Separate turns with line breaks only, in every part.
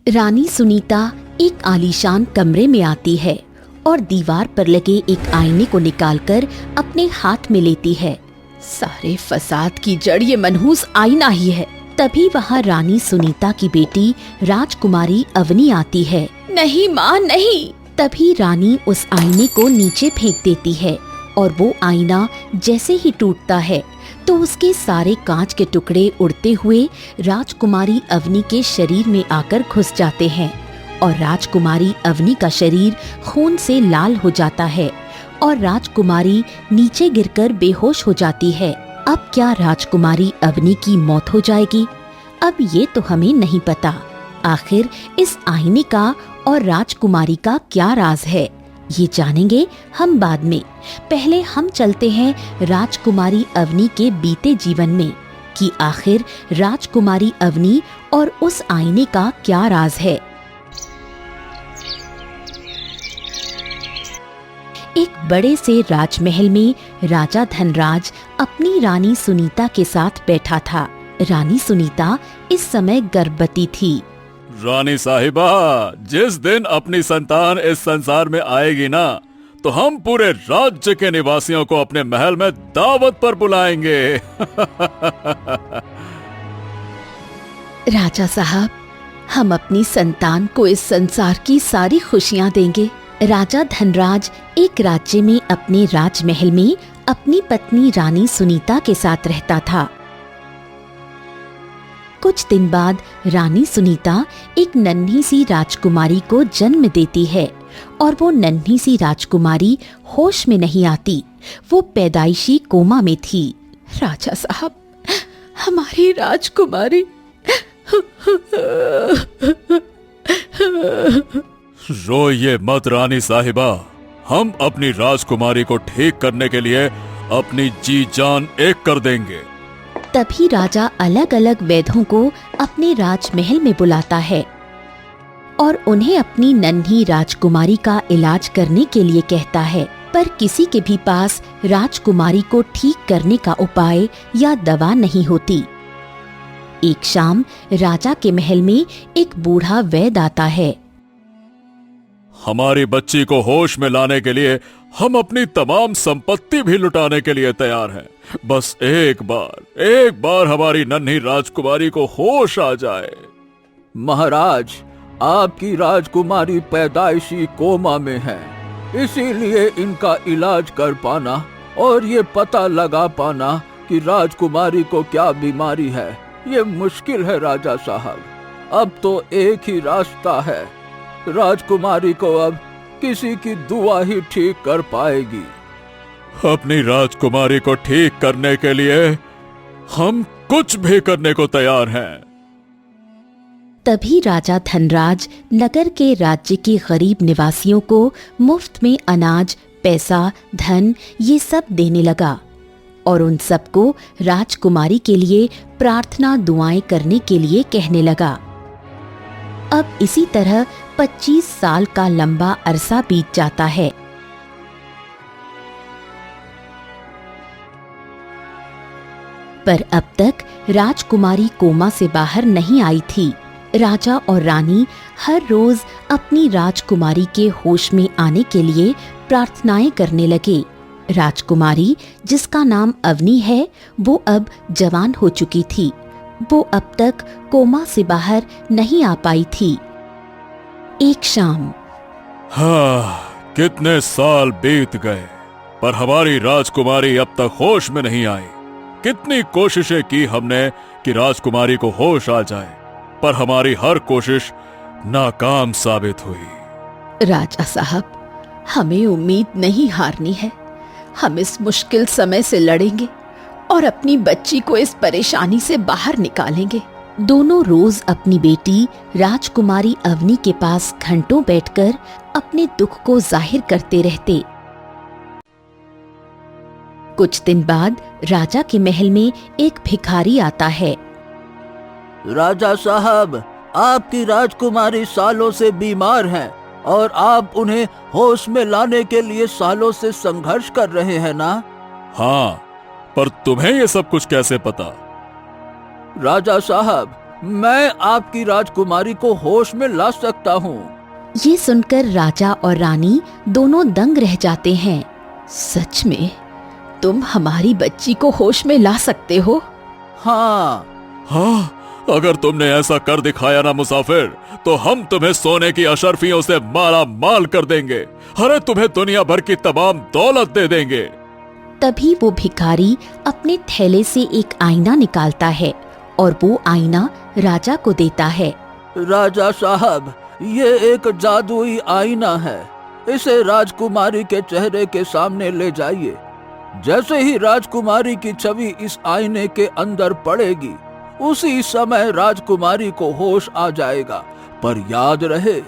रानी सुनीता एक आलीशान कमरे में आती है और दीवार पर लगे एक आईने को निकालकर अपने हाथ में लेती है। सारे फसाद की जड़ ये मनहूस आईना ही है। तभी वहाँ रानी सुनीता की बेटी राजकुमारी अवनी आती है। नहीं माँ नहीं। तभी रानी उस आईने को नीचे फेंक देती है और वो आईना जैसे ही टूटता है तो उसके सारे कांच के टुकड़े उड़ते हुए राजकुमारी अवनी के शरीर में आकर घुस जाते हैं और राजकुमारी अवनी का शरीर खून से लाल हो जाता है और राजकुमारी नीचे गिरकर बेहोश हो जाती है। अब क्या राजकुमारी अवनी की मौत हो जाएगी? अब ये तो हमें नहीं पता। आखिर इस आईने का और राजकुमारी का क्या राज है, ये जानेंगे हम बाद में। पहले हम चलते हैं राजकुमारी अवनी के बीते जीवन में कि आखिर राजकुमारी अवनी और उस आईने का क्या राज है। एक बड़े से राजमहल में राजा धनराज अपनी रानी सुनीता के साथ बैठा था। रानी सुनीता इस समय गर्भवती थी।
रानी साहिबा, जिस दिन अपनी संतान इस संसार में आएगी ना, तो हम पूरे राज्य के निवासियों को अपने महल में दावत पर बुलाएंगे।
राजा साहब, हम अपनी संतान को इस संसार की सारी खुशियाँ देंगे। राजा धनराज एक राज्य में अपने राजमहल में अपनी पत्नी रानी सुनीता के साथ रहता था। कुछ दिन बाद रानी सुनीता एक नन्ही सी राजकुमारी को जन्म देती है और वो नन्ही सी राजकुमारी होश में नहीं आती। वो पैदाइशी कोमा में थी। राजा साहब, हमारी राजकुमारी।
रोइए मत रानी साहिबा, हम अपनी राजकुमारी को ठीक करने के लिए अपनी जी जान एक कर देंगे।
तभी राजा अलग अलग वैद्यों को अपने राजमहल में बुलाता है और उन्हें अपनी नन्ही राजकुमारी का इलाज करने के लिए कहता है, पर किसी के भी पास राजकुमारी को ठीक करने का उपाय या दवा नहीं होती। एक शाम राजा के महल में एक बूढ़ा वैद्य आता है।
हमारी बच्ची को होश में लाने के लिए हम अपनी तमाम संपत्ति भी लुटाने के लिए तैयार हैं। बस एक बार हमारी नन्ही राजकुमारी को होश आ जाए।
महाराज, आपकी राजकुमारी पैदाइशी कोमा में है, इसीलिए इनका इलाज कर पाना और ये पता लगा पाना कि राजकुमारी को क्या बीमारी है, ये मुश्किल है राजा साहब। अब तो एक ही रास्ता है, राजकुमारी को अब किसी की दुआ ही ठीक कर पाएगी।
अपनी राजकुमारी को ठीक करने के लिए हम कुछ भी करने को तैयार हैं।
तभी राजा धनराज नगर के राज्य के गरीब निवासियों को मुफ्त में अनाज, पैसा, धन ये सब देने लगा और उन सबको राजकुमारी के लिए प्रार्थना दुआएं करने के लिए कहने लगा। अब इसी तरह 25 साल का लंबा अरसा बीत जाता है। पर अब तक राजकुमारी कोमा से बाहर नहीं आई थी। राजा और रानी हर रोज अपनी राजकुमारी के होश में आने के लिए प्रार्थनाएं करने लगे। राजकुमारी, जिसका नाम अवनी है, वो अब जवान हो चुकी थी। वो अब तक कोमा से बाहर नहीं आ पाई थी। एक शाम,
कितने साल बीत गए पर हमारी राजकुमारी अब तक होश में नहीं आई। कितनी कोशिशें की हमने कि राजकुमारी को होश आ जाए, पर हमारी हर कोशिश नाकाम साबित हुई।
राजा साहब, हमें उम्मीद नहीं हारनी है। हम इस मुश्किल समय से लड़ेंगे और अपनी बच्ची को इस परेशानी से बाहर निकालेंगे। दोनों रोज अपनी बेटी राजकुमारी अवनी के पास घंटों बैठकर अपने दुख को जाहिर करते रहते। कुछ दिन बाद राजा के महल में एक भिखारी आता है।
राजा साहब, आपकी राजकुमारी सालों से बीमार हैं और आप उन्हें होश में लाने के लिए सालों से संघर्ष कर रहे हैं ना?
हाँ, पर तुम्हें ये सब कुछ कैसे पता?
राजा साहब, मैं आपकी राजकुमारी को होश में ला सकता हूँ।
ये सुनकर राजा और रानी दोनों दंग रह जाते हैं। सच में तुम हमारी बच्ची को होश में ला सकते हो?
हाँ।
हाँ, अगर तुमने ऐसा कर दिखाया ना मुसाफिर, तो हम तुम्हें सोने की अशर्फियों से माला माल कर देंगे। अरे तुम्हें दुनिया भर की तमाम दौलत दे देंगे।
तभी वो भिखारी अपने थैले से एक आईना निकालता है और वो आईना राजा को देता है।
राजा साहब, ये एक जादुई आईना है। इसे राजकुमारी के चेहरे के सामने ले जाइए। जैसे ही राजकुमारी की छवि इस आईने के अंदर पड़ेगी, उसी समय राजकुमारी को होश आ जाएगा। पर याद रहे,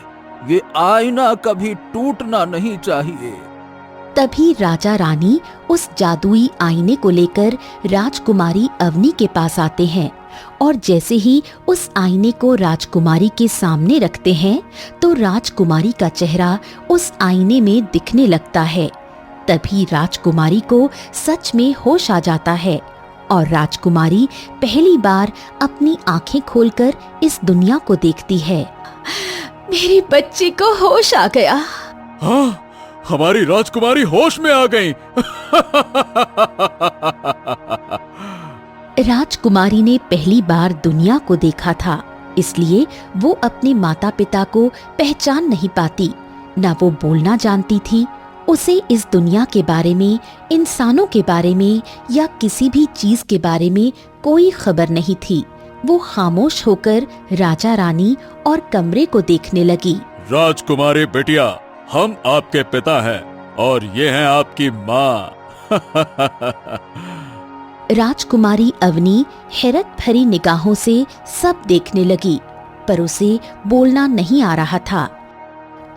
ये आईना कभी टूटना नहीं चाहिए।
तभी राजा रानी उस जादुई आईने को लेकर राजकुमारी अवनी के पास आते हैं और जैसे ही उस आईने को राजकुमारी के सामने रखते हैं तो राजकुमारी का चेहरा उस आईने में दिखने लगता है। तभी राजकुमारी को सच में होश आ जाता है और राजकुमारी पहली बार अपनी आंखें खोलकर इस दुनिया को देखती है। मेरी बच्ची को होश आ गया।
हाँ, हमारी राजकुमारी होश में आ गई।
राजकुमारी ने पहली बार दुनिया को देखा था, इसलिए वो अपने माता पिता को पहचान नहीं पाती। न वो बोलना जानती थी। उसे इस दुनिया के बारे में, इंसानों के बारे में या किसी भी चीज के बारे में कोई खबर नहीं थी। वो खामोश होकर राजा रानी और कमरे को देखने लगी।
राजकुमारी बिटिया, हम आपके पिता हैं और ये हैं आपकी माँ।
राजकुमारी अवनी हैरत भरी निगाहों से सब देखने लगी, पर उसे बोलना नहीं आ रहा था।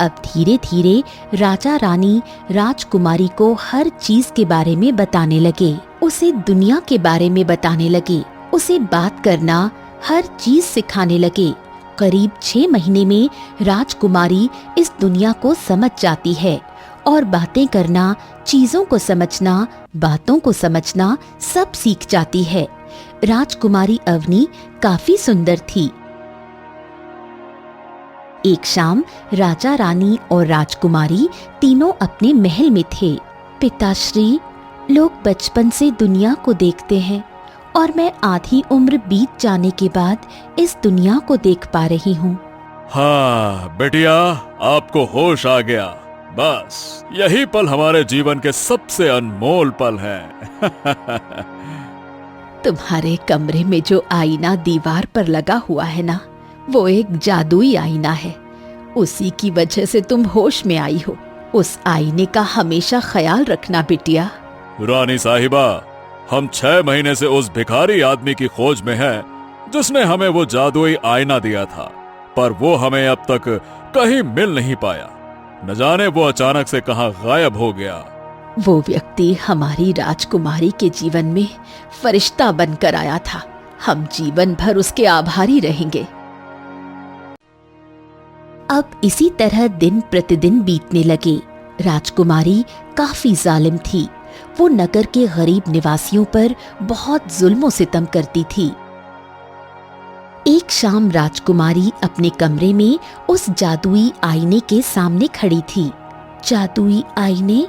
अब धीरे धीरे राजा रानी राजकुमारी को हर चीज के बारे में बताने लगे। उसे दुनिया के बारे में बताने लगे। उसे बात करना, हर चीज सिखाने लगे। करीब 6 महीने में राजकुमारी इस दुनिया को समझ जाती है और बातें करना, चीजों को समझना, बातों को समझना सब सीख जाती है। राजकुमारी अवनी काफी सुंदर थी। एक शाम राजा रानी और राजकुमारी तीनों अपने महल में थे। पिताश्री, लोग बचपन से दुनिया को देखते हैं और मैं आधी उम्र बीत जाने के बाद इस दुनिया को देख पा रही हूँ।
हाँ बेटिया, आपको होश आ गया। बस यही पल हमारे जीवन के सबसे अनमोल पल हैं।
तुम्हारे कमरे में जो आईना दीवार पर लगा हुआ है ना, वो एक जादुई आईना है। उसी की वजह से तुम होश में आई हो। उस आईने का हमेशा ख्याल रखना बिटिया।
रानी साहिबा, हम 6 महीने से उस भिखारी आदमी की खोज में हैं, जिसने हमें वो जादुई आईना दिया था, पर वो हमें अब तक कहीं मिल नहीं पाया। न जाने वो अचानक से कहां गायब हो गया।
वो व्यक्ति हमारी राजकुमारी के जीवन में फरिश्ता बनकर आया था। हम जीवन भर उसके आभारी रहेंगे। अब इसी तरह दिन प्रतिदिन बीतने लगे। राजकुमारी काफी जालिम थी। वो नगर के गरीब निवासियों पर बहुत जुल्म सितम करती थी। एक शाम राजकुमारी अपने कमरे में उस जादुई आईने के सामने खड़ी थी। जादुई आईने,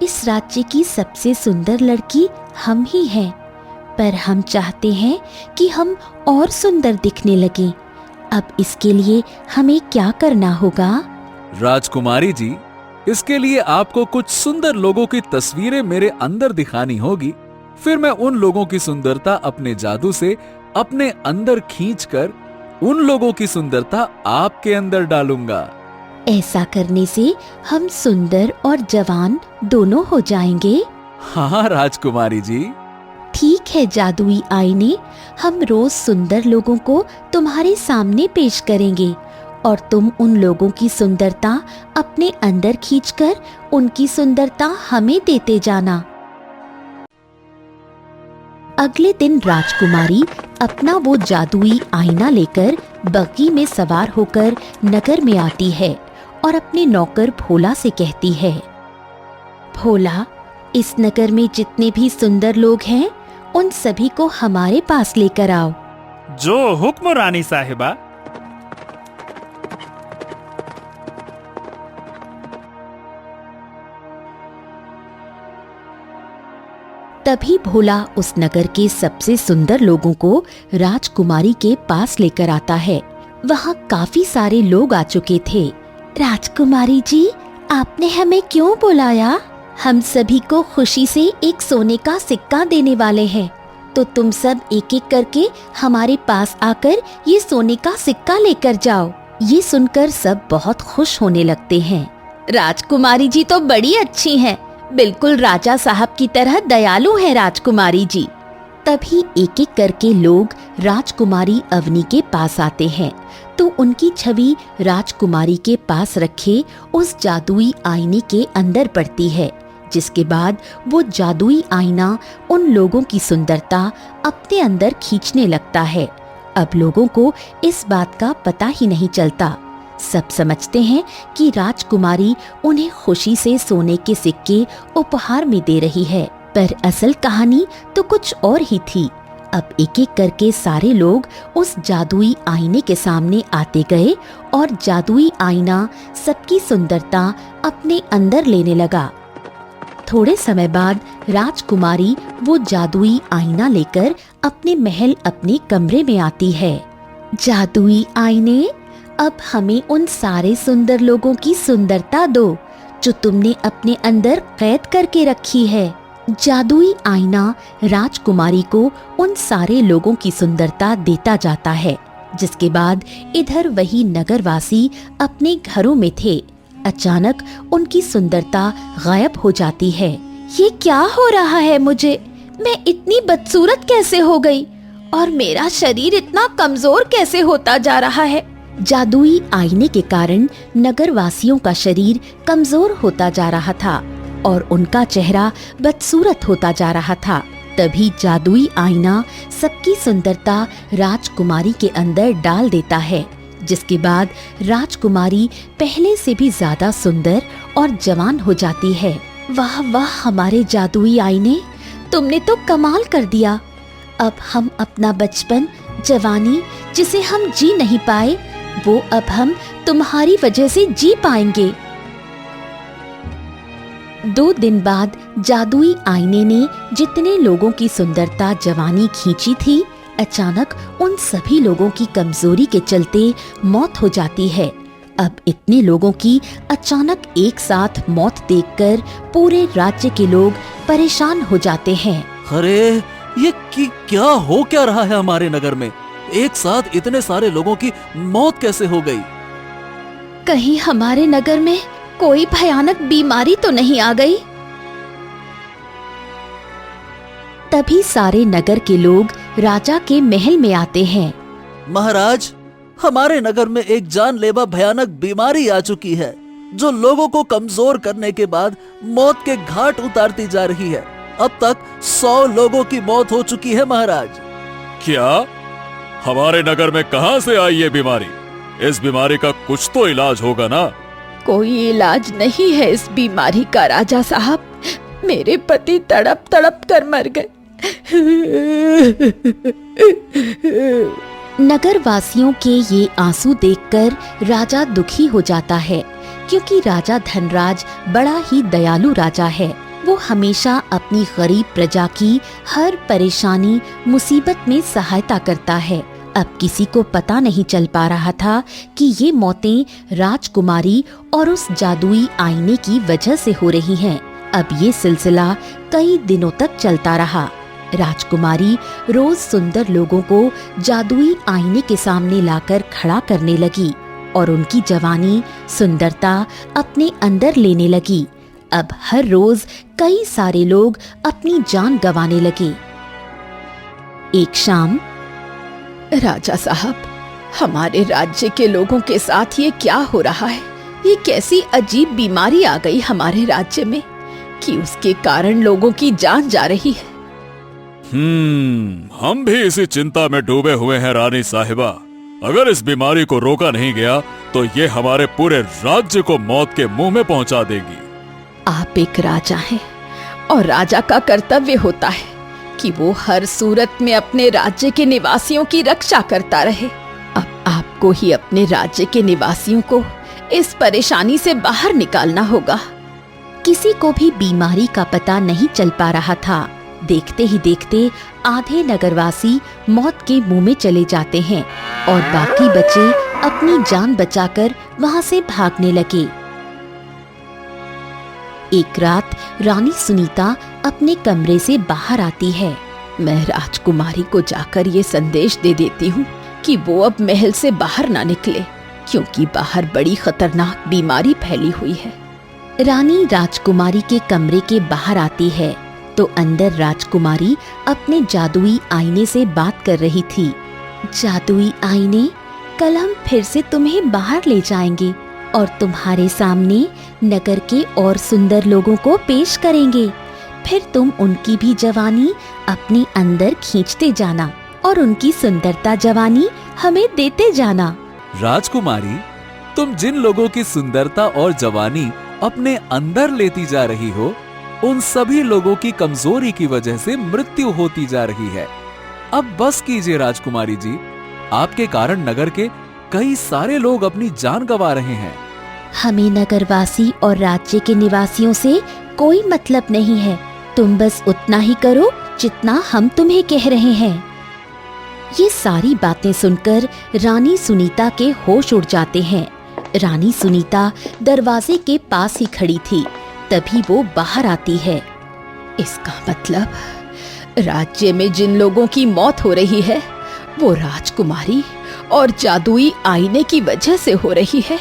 इस राज्य की सबसे सुंदर लड़की हम ही हैं, पर हम चाहते हैं कि हम और सुंदर दिखने लगें। अब इसके लिए हमें क्या करना होगा?
राजकुमारी जी, इसके लिए आपको कुछ सुंदर लोगों की तस्वीरें मेरे अंदर दिखानी होगी। फिर मैं उन लोगों की सुंदरता अपने जादू से अपने अंदर खींचकर उन लोगों की सुंदरता आपके अंदर डालूंगा।
ऐसा करने से हम सुंदर और जवान दोनों हो जाएंगे।
हाँ राजकुमारी जी।
ठीक है जादुई आईने, हम रोज सुंदर लोगों को तुम्हारे सामने पेश करेंगे और तुम उन लोगों की सुंदरता अपने अंदर खींचकर उनकी सुंदरता हमें देते जाना। अगले दिन राजकुमारी अपना वो जादुई आईना लेकर बग्गी में सवार होकर नगर में आती है और अपने नौकर भोला से कहती है, भोला, इस नगर में जितने भी सुंदर लोग हैं उन सभी को हमारे पास लेकर आओ।
जो हुक्म रानी साहिबा।
तभी भोला उस नगर के सबसे सुंदर लोगों को राजकुमारी के पास लेकर आता है। वहाँ काफी सारे लोग आ चुके थे। राजकुमारी जी, आपने हमें क्यों बुलाया? हम सभी को खुशी से एक सोने का सिक्का देने वाले हैं, तो तुम सब एक एक करके हमारे पास आकर ये सोने का सिक्का लेकर जाओ। ये सुनकर सब बहुत खुश होने लगते हैं। राजकुमारी जी तो बड़ी अच्छी हैं, बिल्कुल राजा साहब की तरह दयालु है राजकुमारी जी। तभी एक एक करके लोग राजकुमारी अवनी के पास आते हैं, तो उनकी छवि राजकुमारी के पास रखे उस जादुई आईने के अंदर पड़ती है, जिसके बाद वो जादुई आईना उन लोगों की सुंदरता अपने अंदर खींचने लगता है। अब लोगों को इस बात का पता ही नहीं चलता। सब समझते हैं कि राजकुमारी उन्हें खुशी से सोने के सिक्के उपहार में दे रही है, पर असल कहानी तो कुछ और ही थी। अब एक एक करके सारे लोग उस जादुई आईने के सामने आते गए और जादुई आईना सबकी सुंदरता अपने अंदर लेने लगा। थोड़े समय बाद राजकुमारी वो जादुई आईना लेकर अपने महल अपने कमरे में आती है। जादुई आईने, अब हमें उन सारे सुंदर लोगों की सुंदरता दो जो तुमने अपने अंदर कैद करके रखी है। जादुई आईना राजकुमारी को उन सारे लोगों की सुंदरता देता जाता है। जिसके बाद इधर वही नगरवासी अपने घरों में थे। अचानक उनकी सुंदरता गायब हो जाती है। ये क्या हो रहा है मुझे? मैं इतनी बदसूरत कैसे हो गई? और मेरा शरीर इतना कमजोर कैसे होता जा रहा है? जादुई आईने के कारण नगरवासियों का शरीर कमजोर होता जा रहा था और उनका चेहरा बदसूरत होता जा रहा था। तभी जादुई आईना सबकी सुंदरता राजकुमारी के अंदर डाल देता है, जिसके बाद राजकुमारी पहले से भी ज्यादा सुंदर और जवान हो जाती है। वाह वाह हमारे जादुई आईने, तुमने तो कमाल कर दिया। अब हम अपना बचपन, जवानी जिसे हम जी नहीं पाए, वो अब हम तुम्हारी वजह से जी पाएंगे। 2 दिन बाद जादुई आईने ने जितने लोगों की सुंदरता जवानी खींची थी, अचानक उन सभी लोगों की कमजोरी के चलते मौत हो जाती है। अब इतने लोगों की अचानक एक साथ मौत देखकर पूरे राज्य के लोग परेशान हो जाते हैं।
अरे ये क्या हो क्या रहा है हमारे नगर में? एक साथ इतने सारे लोगों की मौत कैसे हो गई?
कहीं हमारे नगर में कोई भयानक बीमारी तो नहीं आ गई? तभी सारे नगर के लोग राजा के महल में आते हैं।
महाराज, हमारे नगर में एक जानलेवा भयानक बीमारी आ चुकी है, जो लोगों को कमजोर करने के बाद मौत के घाट उतारती जा रही है। अब तक 100 लोगों की मौत हो चुकी है महाराज।
क्या? हमारे नगर में कहां से आई ये बीमारी? इस बीमारी का कुछ तो इलाज होगा ना?
कोई इलाज नहीं है इस बीमारी का राजा साहब। मेरे पति तड़प तड़प कर मर गए। नगर वासियों के ये आंसू देखकर राजा दुखी हो जाता है, क्योंकि राजा धनराज बड़ा ही दयालु राजा है। वो हमेशा अपनी गरीब प्रजा की हर परेशानी मुसीबत में सहायता करता है। अब किसी को पता नहीं चल पा रहा था कि ये मौतें राजकुमारी और उस जादुई आईने की वजह से हो रही हैं। अब ये सिलसिला कई दिनों तक चलता रहा। राजकुमारी रोज सुंदर लोगों को जादुई आईने के सामने लाकर खड़ा करने लगी और उनकी जवानी, सुंदरता अपने अंदर लेने लगी। अब हर रोज कई सारे लोग अपनी जान गंवाने लगे। एक शाम, राजा साहब, हमारे राज्य के लोगों के साथ ये क्या हो रहा है? ये कैसी अजीब बीमारी आ गई हमारे राज्य में कि उसके कारण लोगों की जान जा रही है।
हम भी इसी चिंता में डूबे हुए हैं रानी साहिबा। अगर इस बीमारी को रोका नहीं गया तो ये हमारे पूरे राज्य को मौत के मुंह में पहुंचा देगी।
आप एक राजा हैं और राजा का कर्तव्य होता है कि वो हर सूरत में अपने राज्य के निवासियों की रक्षा करता रहे। अब आपको ही अपने राज्य के निवासियों को इस परेशानी से बाहर निकालना होगा। किसी को भी बीमारी का पता नहीं चल पा रहा था। देखते ही देखते आधे नगरवासी मौत के मुंह में चले जाते हैं और बाकी बचे अपनी जान बचाकर वहां से भागने लगे। एक रात रानी सुनीता अपने कमरे से बाहर आती है। मैं राजकुमारी को जाकर ये संदेश दे देती हूँ कि वो अब महल से बाहर ना निकले, क्योंकि बाहर बड़ी खतरनाक बीमारी फैली हुई है। रानी राजकुमारी के कमरे के बाहर आती है तो अंदर राजकुमारी अपने जादुई आईने से बात कर रही थी। जादुई आईने, कल हम फिर से तुम्हें बाहर ले जाएंगे और तुम्हारे सामने नगर के और सुंदर लोगों को पेश करेंगे। फिर तुम उनकी भी जवानी अपने अंदर खींचते जाना और उनकी सुंदरता जवानी हमें देते जाना।
राजकुमारी, तुम जिन लोगों की सुंदरता और जवानी अपने अंदर लेती जा रही हो, उन सभी लोगों की कमजोरी की वजह से मृत्यु होती जा रही है। अब बस कीजिए राजकुमारी जी, आपके कारण नगर के कई सारे लोग अपनी जान गंवा रहे हैं।
हमें नगरवासी और राज्य के निवासियों से कोई मतलब नहीं है। तुम बस उतना ही करो जितना हम तुम्हें कह रहे हैं। ये सारी बातें सुनकर रानी सुनीता के होश उड़ जाते हैं। रानी सुनीता दरवाजे के पास ही खड़ी थी, तभी वो बाहर आती है। इसका मतलब राज्य में जिन लोगों की मौत हो रही है वो राजकुमारी और जादुई आईने की वजह से हो रही है।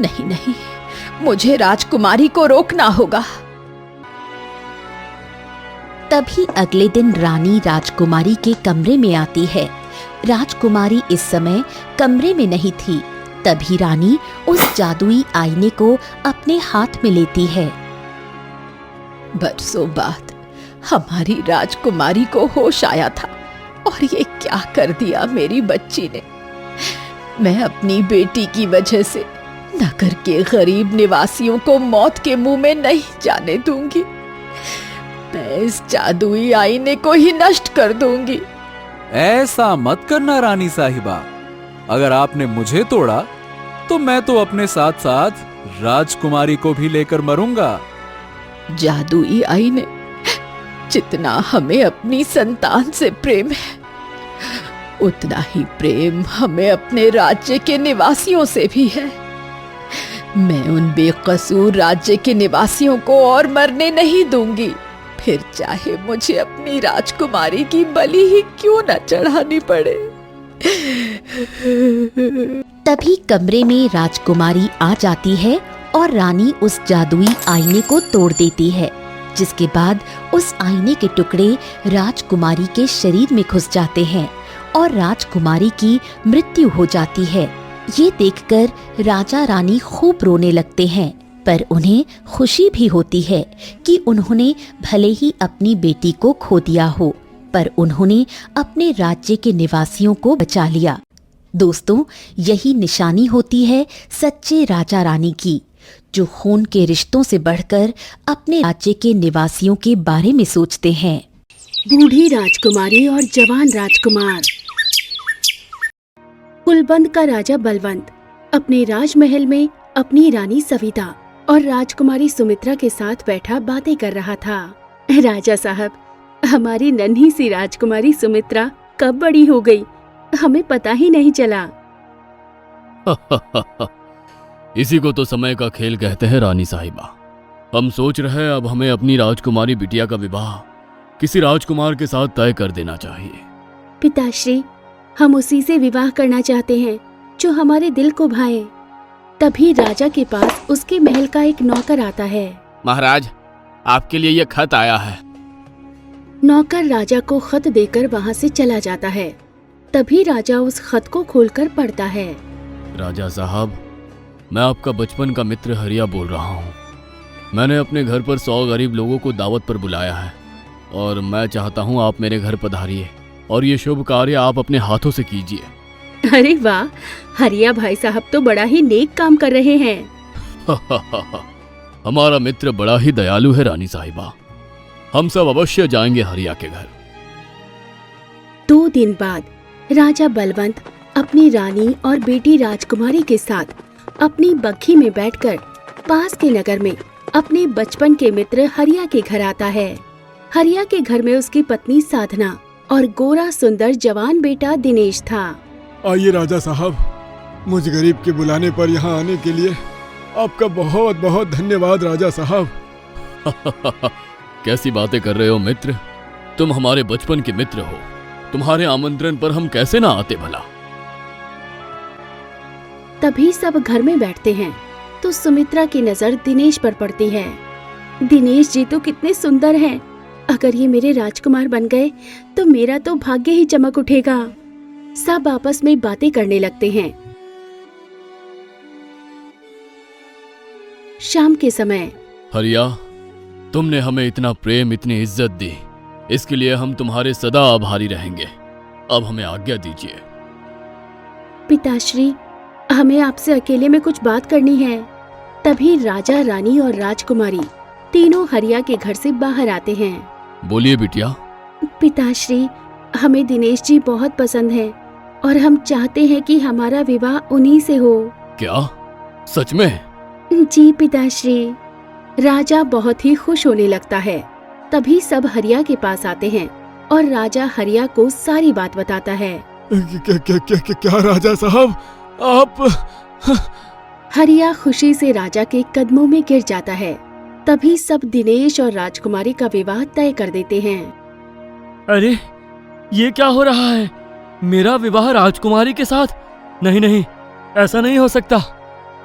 नहीं नहीं, मुझे राजकुमारी को रोकना होगा। तभी अगले दिन रानी राजकुमारी के कमरे में आती है। राजकुमारी इस समय कमरे में नहीं थी। तभी रानी उस जादुई आईने को अपने हाथ में लेती है। बरसों बाद हमारी राजकुमारी को होश आया था और ये क्या कर दिया मेरी बच्ची ने। मैं अपनी बेटी की वजह से नगर के गरीब निवासियों को मौत के मुंह में नहीं जाने दूंगी। मैं इस जादुई आईने को ही नष्ट कर दूंगी।
ऐसा मत करना रानी साहिबा, अगर आपने मुझे तोड़ा तो मैं तो अपने साथ साथ राजकुमारी को भी लेकर मरूंगा।
जादुई आईने, जितना हमें अपनी संतान से प्रेम है, उतना ही प्रेम हमें अपने राज्य के निवासियों से भी है। मैं उन बेकसूर राज्य के निवासियों को और मरने नहीं दूंगी, फिर चाहे मुझे अपनी राजकुमारी की बलि ही क्यों न चढ़ानी पड़े। तभी कमरे में राजकुमारी आ जाती है और रानी उस जादुई आईने को तोड़ देती है, जिसके बाद उस आईने के टुकड़े राजकुमारी के शरीर में घुस जाते हैं और राजकुमारी की मृत्यु हो जाती है। ये देखकर राजा रानी खूब रोने लगते हैं, पर उन्हें खुशी भी होती है कि उन्होंने भले ही अपनी बेटी को खो दिया हो, पर उन्होंने अपने राज्य के निवासियों को बचा लिया। दोस्तों, यही निशानी होती है सच्चे राजा रानी की, जो खून के रिश्तों से बढ़कर अपने राज्य के निवासियों के बारे में सोचते हैं।
बूढ़ी राजकुमारी और जवान राजकुमार। कुलबंद का राजा बलवंत अपने राजमहल में अपनी रानी सविता और राजकुमारी सुमित्रा के साथ बैठा बातें कर रहा था। राजा साहब, हमारी नन्ही सी राजकुमारी सुमित्रा कब बड़ी हो गई, हमें पता ही नहीं चला।
इसी को तो समय का खेल कहते हैं रानी साहिबा। हम सोच रहे हैं अब हमें अपनी राजकुमारी बिटिया का विवाह किसी राजकुमार के साथ तय कर देना चाहिए।
पिताश्री, हम उसी से विवाह करना चाहते हैं जो हमारे दिल को भाए। तभी राजा के पास उसके महल का एक नौकर आता है।
महाराज, आपके लिए यह खत आया है।
नौकर राजा को खत देकर वहाँ से चला जाता है। तभी राजा उस खत को खोलकर पढ़ता है।
राजा साहब, मैं आपका बचपन का मित्र हरिया बोल रहा हूँ। मैंने अपने घर पर 100 गरीब लोगों को दावत पर बुलाया है और मैं चाहता हूँ आप मेरे घर पधारिए और ये शुभ कार्य आप अपने हाथों से कीजिए।
अरे वाह, हरिया भाई साहब तो बड़ा ही नेक काम कर रहे हैं।
हमारा मित्र बड़ा ही दयालु है रानी साहिबा। हम सब अवश्य जाएंगे हरिया के घर।
2 दिन बाद राजा बलवंत अपनी रानी और बेटी राजकुमारी के साथ अपनी बग्घी में बैठकर पास के नगर में अपने बचपन के मित्र हरिया के घर आता है। हरिया के घर में उसकी पत्नी साधना और गोरा सुंदर जवान बेटा दिनेश था।
आइए राजा साहब, मुझ गरीब के बुलाने पर यहाँ आने के लिए आपका बहुत बहुत धन्यवाद राजा साहब।
कैसी बातें कर रहे हो मित्र, तुम हमारे बचपन के मित्र हो, तुम्हारे आमंत्रण पर हम कैसे ना आते भला।
तभी सब घर में बैठते हैं तो सुमित्रा की नजर दिनेश पर पड़ती है। दिनेश जी तो कितने सुंदर हैं। अगर ये मेरे राजकुमार बन गए तो मेरा तो भाग्य ही चमक उठेगा। सब आपस में बातें करने लगते हैं। शाम के समय
हरिया, तुमने हमें इतना प्रेम, इतनी इज्जत दी, इसके लिए हम तुम्हारे सदा आभारी रहेंगे। अब हमें आज्ञा दीजिए।
पिताश्री, हमें आपसे अकेले में कुछ बात करनी है। तभी राजा, रानी और राजकुमारी तीनों हरिया के घर से बाहर आते हैं।
बोलिए बिटिया।
पिताश्री, हमें दिनेश जी बहुत पसंद हैं और हम चाहते हैं कि हमारा विवाह उन्हीं से हो।
क्या सच में?
जी पिताश्री। राजा बहुत ही खुश होने लगता है। तभी सब हरिया के पास आते हैं और राजा हरिया को सारी बात बताता है।
क्या राजा साहब, आप?
हरिया खुशी से राजा के कदमों में गिर जाता है। तभी सब दिनेश और राजकुमारी का विवाह तय कर देते हैं।
अरे ये क्या हो रहा है? मेरा विवाह राजकुमारी के साथ? नहीं नहीं, ऐसा नहीं हो सकता।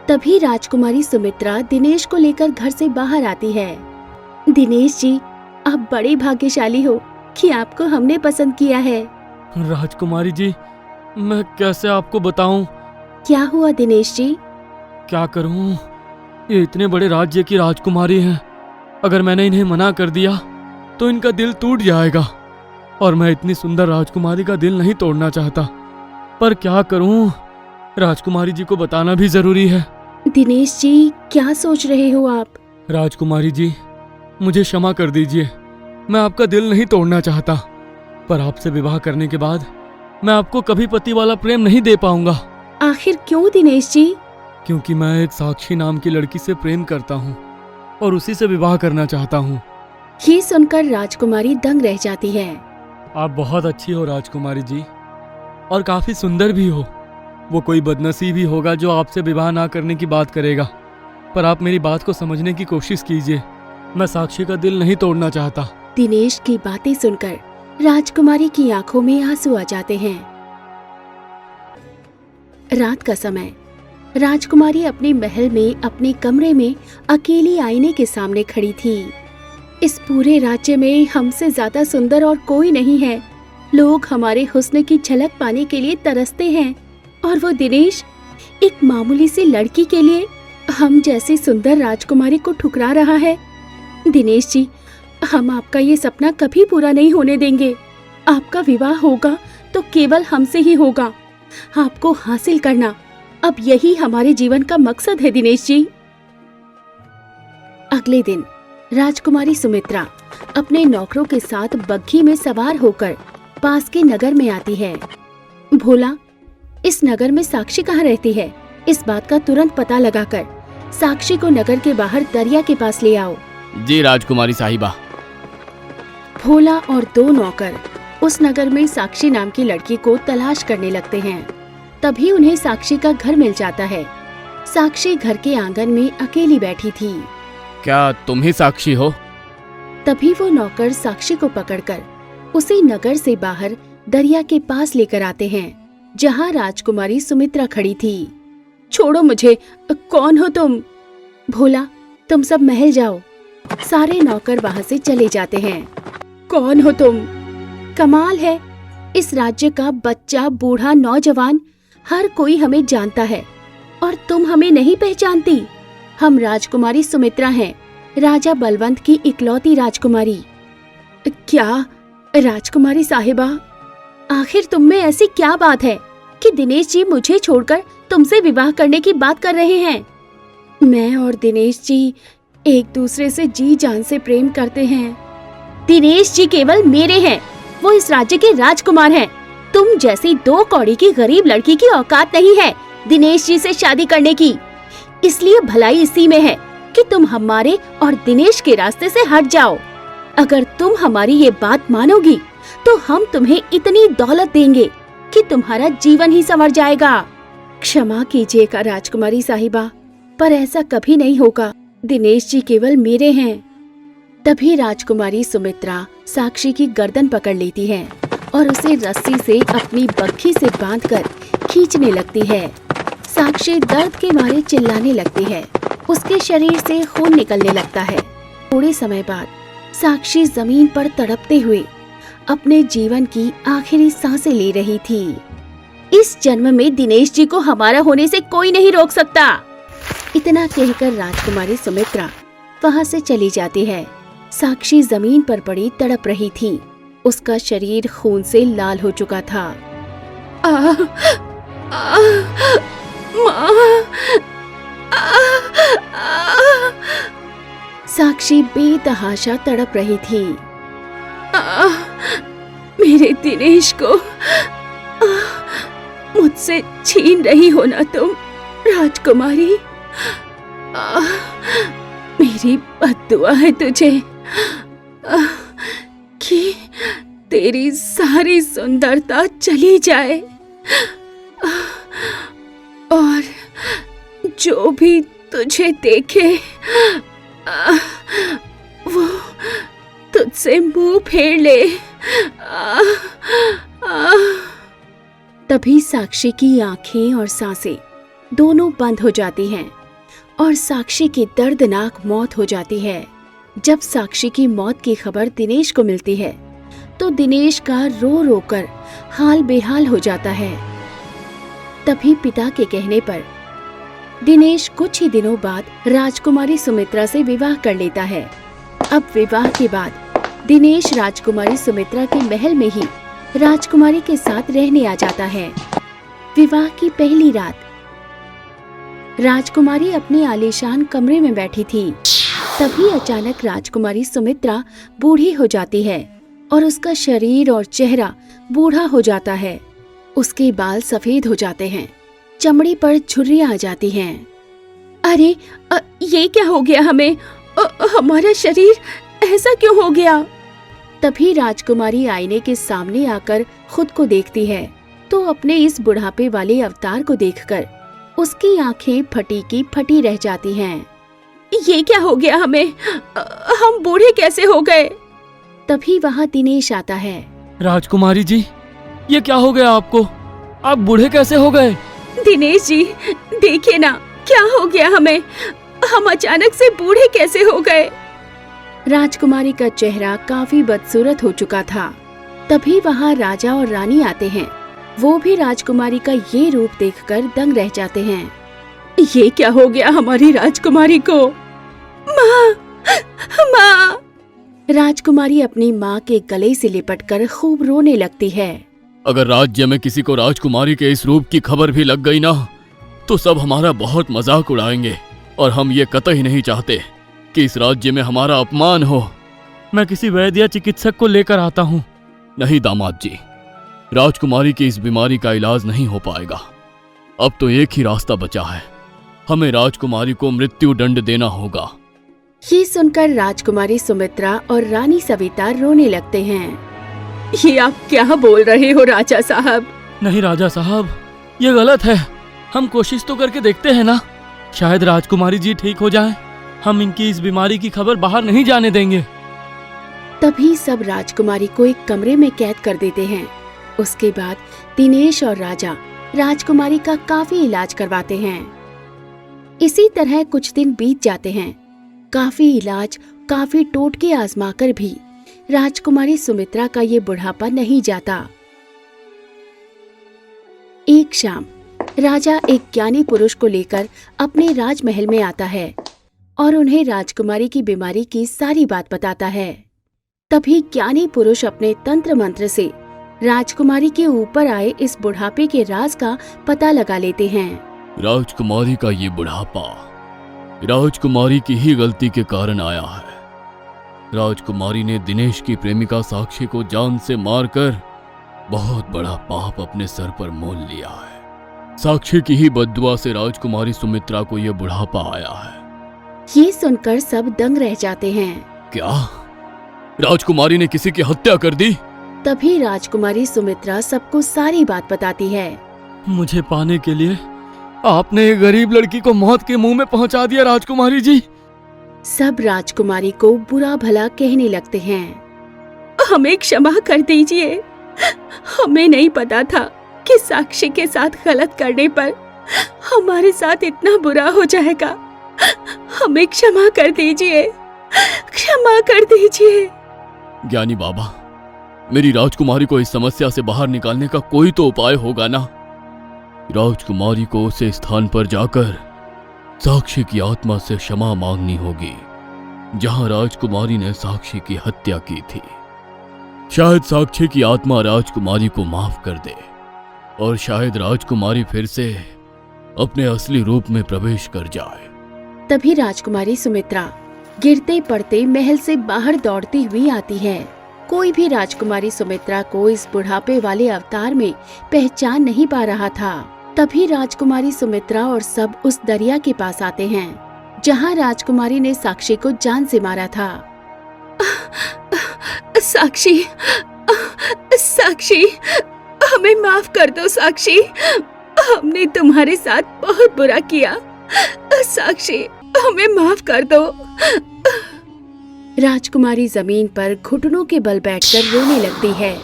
तभी राजकुमारी सुमित्रा दिनेश को लेकर घर से बाहर आती है। दिनेश जी, आप बड़े भाग्यशाली हो कि आपको हमने पसंद किया है।
राजकुमारी जी, मैं कैसे आपको बताऊं?
क्या हुआ दिनेश जी?
क्या करूं? ये इतने बड़े राज्य की राजकुमारी हैं। अगर मैंने इन्हें मना कर दिया तो इनका दिल टूट जाएगा और मैं इतनी सुंदर राजकुमारी का दिल नहीं तोड़ना चाहता। पर क्या करूं? राजकुमारी जी को बताना भी जरूरी है।
दिनेश जी, क्या सोच रहे हो आप?
राजकुमारी जी, मुझे क्षमा कर दीजिए। मैं आपका दिल नहीं तोड़ना चाहता, पर आपसे विवाह करने के बाद मैं आपको कभी पति वाला प्रेम नहीं दे पाऊंगा।
आखिर क्यों दिनेश जी?
क्योंकि मैं एक साक्षी नाम की लड़की से प्रेम करता हूँ और उसी से विवाह करना चाहता हूँ।
ये सुनकर राजकुमारी दंग रह जाती है।
आप बहुत अच्छी हो राजकुमारी जी, और काफी सुंदर भी हो। वो कोई बदनसीब ही होगा जो आपसे विवाह ना करने की बात करेगा, पर आप मेरी बात को समझने की कोशिश कीजिए। मैं साक्षी का दिल नहीं तोड़ना चाहता।
दिनेश की बातें सुनकर राजकुमारी की आंखों में आंसू आ जाते हैं। रात का समय, राजकुमारी अपने महल में अपने कमरे में अकेली आईने के सामने खड़ी थी। इस पूरे राज्य में हमसे ज्यादा सुंदर और कोई नहीं है। लोग हमारे हुस्न की झलक पाने के लिए तरसते हैं और वो दिनेश, एक मामूली सी लड़की के लिए हम जैसी सुंदर राजकुमारी को ठुकरा रहा है। दिनेश जी, हम आपका ये सपना कभी पूरा नहीं होने देंगे। आपका विवाह होगा तो केवल हमसे ही होगा। आपको हासिल करना अब यही हमारे जीवन का मकसद है दिनेश जी। अगले दिन राजकुमारी सुमित्रा अपने नौकरों के साथ बग्घी में सवार होकर पास के नगर में आती है। भोला, इस नगर में साक्षी कहाँ रहती है? इस बात का तुरंत पता लगाकर साक्षी को नगर के बाहर दरिया के पास ले आओ।
जी राजकुमारी साहिबा।
भोला और 2 नौकर उस नगर में साक्षी नाम की लड़की को तलाश करने लगते हैं। तभी उन्हें साक्षी का घर मिल जाता है। साक्षी घर के आंगन में अकेली बैठी थी।
क्या तुम ही साक्षी हो?
तभी वो नौकर साक्षी को पकड़कर उसी नगर से बाहर दरिया के पास लेकर आते हैं जहाँ राजकुमारी सुमित्रा खड़ी थी। छोड़ो मुझे, कौन हो तुम? भोला, तुम सब महल जाओ। सारे नौकर वहाँ से चले जाते हैं। कौन हो तुम? कमाल है, इस राज्य का बच्चा, बूढ़ा, नौजवान हर कोई हमें जानता है और तुम हमें नहीं पहचानती। हम राजकुमारी सुमित्रा हैं, राजा बलवंत की इकलौती राजकुमारी। क्या राजकुमारी साहिबा, आखिर तुम में ऐसी क्या बात है कि दिनेश जी मुझे छोड़कर तुमसे विवाह करने की बात कर रहे हैं? मैं और दिनेश जी एक दूसरे से जी जान से प्रेम करते हैं। दिनेश जी केवल मेरे हैं वो इस राज्य के राजकुमार हैं। तुम जैसी 2 कौड़ी की गरीब लड़की की औकात नहीं है दिनेश जी से शादी करने की। इसलिए भलाई इसी में है कि तुम हमारे और दिनेश के रास्ते से हट जाओ। अगर तुम हमारी ये बात मानोगी तो हम तुम्हें इतनी दौलत देंगे कि तुम्हारा जीवन ही संवर जाएगा। क्षमा कीजिएगा राजकुमारी साहिबा, पर ऐसा कभी नहीं होगा। दिनेश जी केवल मेरे हैं। तभी राजकुमारी सुमित्रा साक्षी की गर्दन पकड़ लेती है और उसे रस्सी से अपनी बग्घी से बांधकर खींचने लगती है। साक्षी दर्द के मारे चिल्लाने लगती है। उसके शरीर से खून निकलने लगता है। थोड़े समय बाद साक्षी जमीन पर तड़पते हुए अपने जीवन की आखिरी सांसें ले रही थी। इस जन्म में दिनेश जी को हमारा होने से कोई नहीं रोक सकता। इतना कहकर राजकुमारी सुमित्रा वहां से चली जाती है। साक्षी जमीन पर पड़ी तड़प रही थी। उसका शरीर खून से लाल हो चुका था। साक्षी बेतहाशा तड़प रही थी। मेरे दिनेश को मुझसे छीन रही हो ना तुम राजकुमारी। मेरी बद्दुआ है तुझे कि तेरी सारी सुंदरता चली जाए और जो भी तुझे देखे वो तुझसे मुंह फेर ले। तभी साक्षी की आंखें और सांसें दोनों बंद हो जाती हैं और साक्षी की दर्दनाक मौत हो जाती है। जब साक्षी की मौत की खबर दिनेश को मिलती है तो दिनेश का रो रो कर हाल बेहाल हो जाता है। तभी पिता के कहने पर दिनेश कुछ ही दिनों बाद राजकुमारी सुमित्रा से विवाह कर लेता है। अब विवाह के बाद दिनेश राजकुमारी सुमित्रा के महल में ही राजकुमारी के साथ रहने आ जाता है। विवाह की पहली रात राजकुमारी अपने आलीशान कमरे में बैठी थी। तभी अचानक राजकुमारी सुमित्रा बूढ़ी हो जाती है और उसका शरीर और चेहरा बूढ़ा हो जाता है। उसके बाल सफेद हो जाते हैं, चमड़ी पर झुर्रियां आ जाती हैं। अरे ये क्या हो गया हमें? हमारा शरीर ऐसा क्यों हो गया? तभी राजकुमारी आईने के सामने आकर खुद को देखती है तो अपने इस बुढ़ापे वाले अवतार को देखकर उसकी आंखें फटी की फटी रह जाती हैं। ये क्या हो गया हमें? हम बूढ़े कैसे हो गए? तभी वहाँ दिनेश आता है।
राजकुमारी जी, ये क्या हो गया आपको? आप बूढ़े कैसे हो गए?
दिनेश जी देखिए ना, क्या हो गया हमें? हम अचानक से बूढ़े कैसे हो गए? राजकुमारी का चेहरा काफी बदसूरत हो चुका था। तभी वहाँ राजा और रानी आते हैं। वो भी राजकुमारी का ये रूप देखकर दंग रह जाते हैं। ये क्या हो गया हमारी राजकुमारी को? माँ, माँ! राजकुमारी अपनी माँ के गले से लिपटकर खूब रोने लगती है।
अगर राज्य में किसी को राजकुमारी के इस रूप की खबर भी लग गई ना, तो सब हमारा बहुत मजाक उड़ाएंगे और हम ये कतई नहीं चाहते कि इस राज्य में हमारा अपमान हो।
मैं किसी वैद्य या चिकित्सक को लेकर आता हूँ।
नहीं दामाद जी, राजकुमारी की इस बीमारी का इलाज नहीं हो पाएगा। अब तो एक ही रास्ता बचा है, हमें राजकुमारी को मृत्यु दंड देना होगा।
ये सुनकर राजकुमारी सुमित्रा और रानी सविता रोने लगते हैं। ये आप क्या बोल रहे हो राजा साहब?
नहीं राजा साहब, ये गलत है। हम कोशिश तो करके देखते हैं ना, शायद राजकुमारी जी ठीक हो जाएं। हम इनकी इस बीमारी की खबर बाहर नहीं जाने देंगे।
तभी सब राजकुमारी को एक कमरे में कैद कर देते हैं। उसके बाद दिनेश और राजा राजकुमारी का काफी इलाज करवाते हैं। इसी तरह कुछ दिन बीत जाते हैं। काफी इलाज, काफी टोटके आजमाकर भी राजकुमारी सुमित्रा का ये बुढ़ापा नहीं जाता। एक शाम राजा एक ज्ञानी पुरुष को लेकर अपने राजमहल में आता है और उन्हें राजकुमारी की बीमारी की सारी बात बताता है। तभी ज्ञानी पुरुष अपने तंत्र मंत्र से राजकुमारी के ऊपर आए इस बुढ़ापे के राज का पता लगा लेते हैं।
राजकुमारी का ये बुढ़ापा राजकुमारी की ही गलती के कारण आया है। राजकुमारी ने दिनेश की प्रेमिका साक्षी को जान से मारकर बहुत बड़ा पाप अपने सर पर मोल लिया है। साक्षी की ही बद्दुआ से राजकुमारी सुमित्रा को यह बुढ़ापा आया है।
ये सुनकर सब दंग रह जाते हैं।
क्या राजकुमारी ने किसी की हत्या कर दी?
तभी राजकुमारी सुमित्रा सबको सारी बात बताती है।
मुझे पाने के लिए आपने एक गरीब लड़की को मौत के मुंह में पहुंचा दिया राजकुमारी जी।
सब राजकुमारी को बुरा भला कहने लगते हैं। हमें क्षमा कर दीजिए, हमें नहीं पता था कि साक्षी के साथ गलत करने पर हमारे साथ इतना बुरा हो जाएगा। हमें क्षमा कर दीजिए, क्षमा कर दीजिए।
ज्ञानी बाबा, मेरी राजकुमारी को इस समस्या से बाहर निकालने का कोई तो उपाय होगा ना। राजकुमारी को उसे स्थान पर जाकर साक्षी की आत्मा से क्षमा मांगनी होगी जहां राजकुमारी ने साक्षी की हत्या की थी। शायद साक्षी की आत्मा राजकुमारी को माफ कर दे और शायद राजकुमारी फिर से अपने असली रूप में प्रवेश कर जाए।
तभी राजकुमारी सुमित्रा गिरते पड़ते महल से बाहर दौड़ती हुई आती है। कोई भी राजकुमारी सुमित्रा को इस बुढ़ापे वाले अवतार में पहचान नहीं पा रहा था। तभी राजकुमारी सुमित्रा और सब उस दरिया के पास आते हैं जहां राजकुमारी ने साक्षी को जान से मारा था। साक्षी, साक्षी, हमें माफ कर दो साक्षी, हमने तुम्हारे साथ बहुत बुरा किया। साक्षी, हमें माफ कर दो। राजकुमारी जमीन पर घुटनों के बल बैठकर रोने लगती है।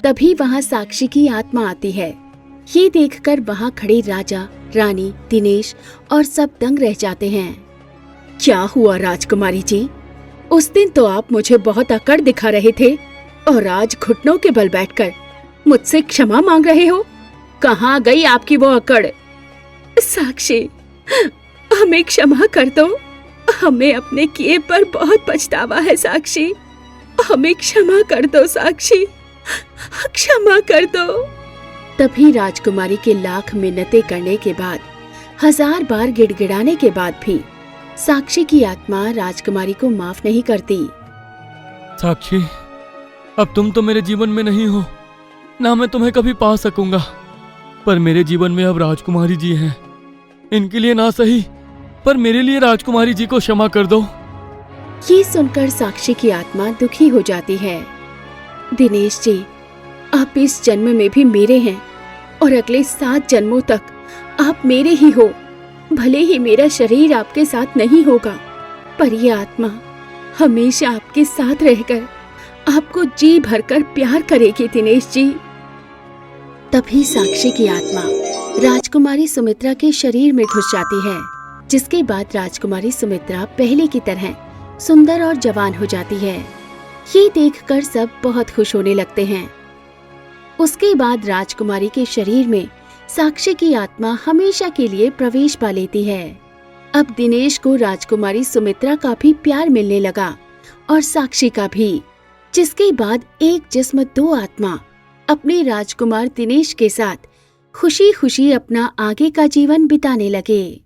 तभी वहां साक्षी की आत्मा आती है। ये देखकर वहां खड़े राजा, रानी, दिनेश और सब दंग रह जाते हैं। क्या हुआ राजकुमारी जी? उस दिन तो आप मुझे बहुत अकड़ दिखा रहे थे और आज घुटनों के बल बैठकर मुझसे क्षमा मांग रहे हो। कहाँ गई आपकी वो अकड़? साक्षी, हमें क्षमा कर दो, हमें अपने किए पर बहुत पछतावा है। साक्षी, हमें क्षमा कर दो। साक्षी, क्षमा कर दो। तभी राजकुमारी के लाख मिन्नतें करने के बाद, 1000 बार गिड़गिड़ाने के बाद भी साक्षी की आत्मा राजकुमारी को माफ नहीं करती।
साक्षी, अब तुम तो मेरे जीवन में नहीं हो, ना मैं तुम्हें कभी पा सकूंगा, पर मेरे जीवन में अब राजकुमारी जी हैं। इनके लिए ना सही, पर मेरे लिए राजकुमारी जी को क्षमा कर दो।
ये सुनकर साक्षी की आत्मा दुखी हो जाती है। दिनेश जी, आप इस जन्म में भी मेरे हैं और अगले 7 जन्मों तक आप मेरे ही हो। भले ही मेरा शरीर आपके साथ नहीं होगा, पर ये आत्मा हमेशा आपके साथ रहकर आपको जी भरकर प्यार करेगी। दिनेश जी। तभी साक्षी की आत्मा राजकुमारी सुमित्रा के शरीर में घुस जाती है, जिसके बाद राजकुमारी सुमित्रा पहले की तरह सुंदर और जवान हो जाती है। ये देखकर सब बहुत खुश होने लगते हैं। उसके बाद राजकुमारी के शरीर में साक्षी की आत्मा हमेशा के लिए प्रवेश पा लेती है। अब दिनेश को राजकुमारी सुमित्रा का भी प्यार मिलने लगा और साक्षी का भी, जिसके बाद एक जिस्म 2 आत्मा अपने राजकुमार दिनेश के साथ खुशी खुशी अपना आगे का जीवन बिताने लगे।